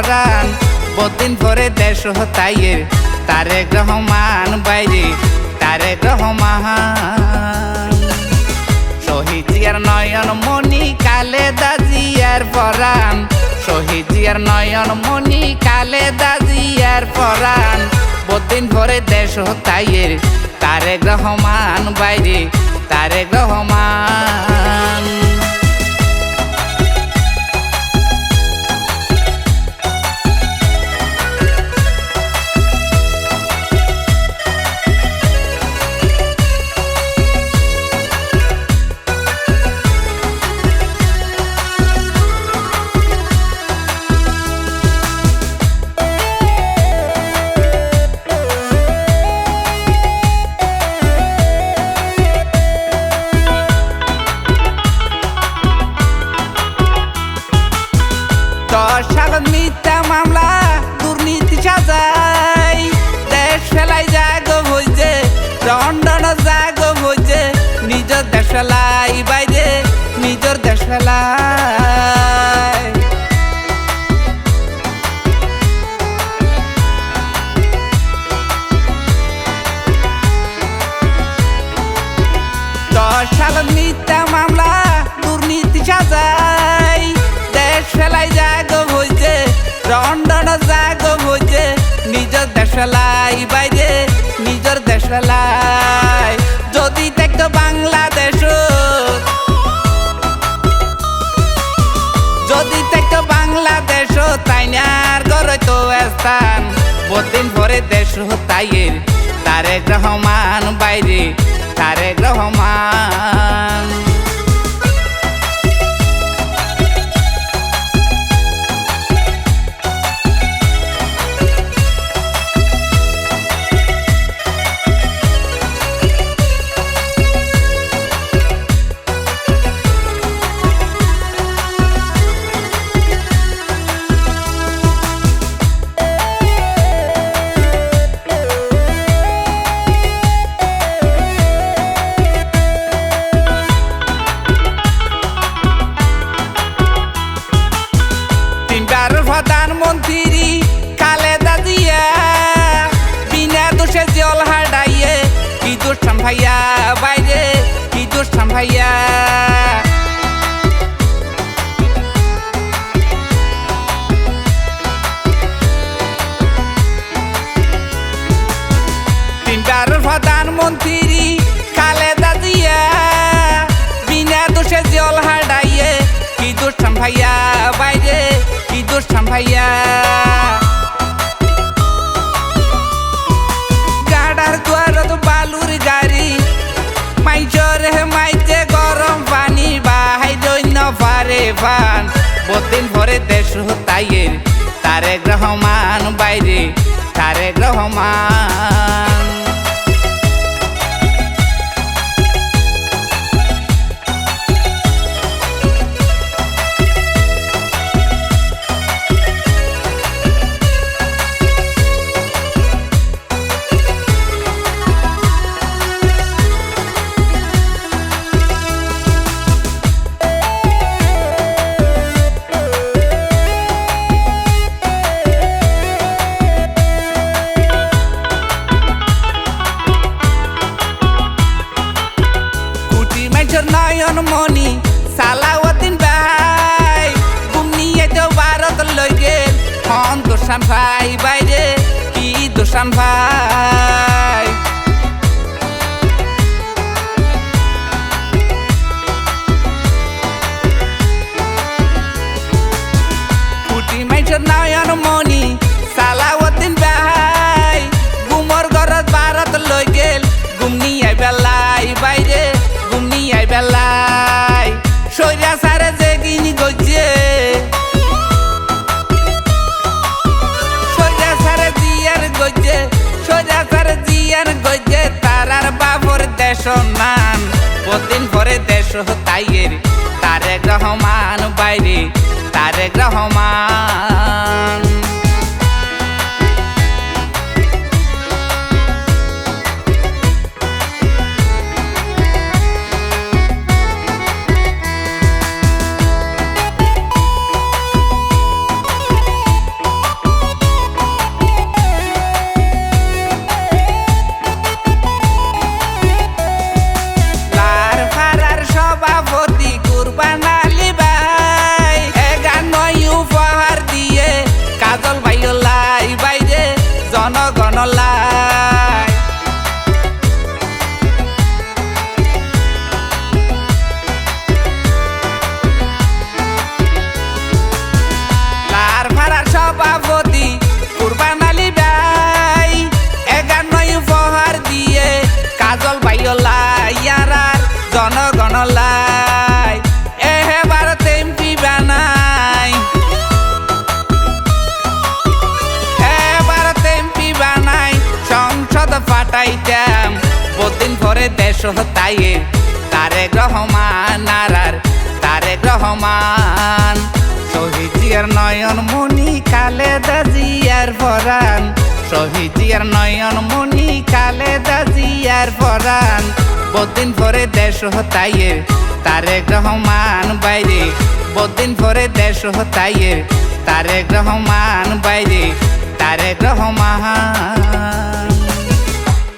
পরাণ বহুদিন পরে দেশ হতাইয়ের তারেক রহমান বাইরে তারেক রহমান শহীদ জিয়ার নয়ন মণি খালেদা জিয়ার পরাণ শহীদ জিয়ার নয়ন মণি খালেদা জিয়ার পরাণ বহুদিন পরে দেশ হতাইয়ের তারেক রহমান বাইরে তারেক রহমান সালত মিথ্যা মামলা দুর্নীতি সাজাই দেশ ফেলাই জাগো হইছে লন্ডন জাগো হইছে নিজের দেশ ফেলাই বাইরে নিজের দেশ ফেলাই সালত মিথ্যা মামলা দুর্নীতি সাজাই দেশ ফেলাই জাগো হইছে লন্ডন জাগো হইছে নিজের দেশ ফেলাই বাইরে নিজের দেশ ফেলাই যদি দেখতো বাংলাদেশ যদি দেখতো বাংলাদেশ তাই নার গড় তো স্থান বহুদিন পরে দেশ হতাইয়ের তারেক রহমান বাইরে তারেক রহমান প্রধানমন্ত্রী খালেদা জিয়া বিনা দোষে জল হারাইয়ে কি দোষ ভাইয়া বাইরে কি দোষ ভাইয়া তিনবার প্রধানমন্ত্রী খালেদা জিয়া বিনা দোষে জল হারাইয়ে কি দোষ ভাইয়া বাইরে কি দোষ ভাইয়া গাড়ার দুয়ারত বালুর গাড়ি মাইজরে মাইতে গরম পানি বাহাই দৈন্য পারে পান বহুদিন পরে দেশ হতাইয়ের তারেক রহমান বাইরে তারেক রহমান নয়ন মণি সালাউদ্দিন ভাই ঘুমিয়ে তো ভারত লই গেল হন দোষান ভাই বাইরে কি দোষান ভাই কুটি মাইজর নয়ন মণি সালাউদ্দিন ভাই গুমর ঘরত ভারত লই গেল ঘুমিয়ে বেলাই বাইরে ঘুমিয়ে বেলাই সৈরা সারে যে গিনি গজে সৈরা সারে জিয়ার গজে সৈরা সারে জিয়ার গজে তারার বাবর দেশ নান বহুদিন পরে দেশ হতাইয়ের তারেক রহমান বাইরে তারেক রহমান দেশ তাইয়ে তারেক রহমান আর তারেক রহমান। শহীদ জিয়ার নয়ন মনি খালেদা জিয়ার পরাণ, শহীদ জিয়ার নয়ন মনি খালেদা জিয়ার পরাণ। বহুদিন পরে দেশ তাইয়ে তারেক রহমান বাইরে, বহুদিন পরে দেশ তাইয়ে তারেক রহমান বাইরে, তারেক রহমান।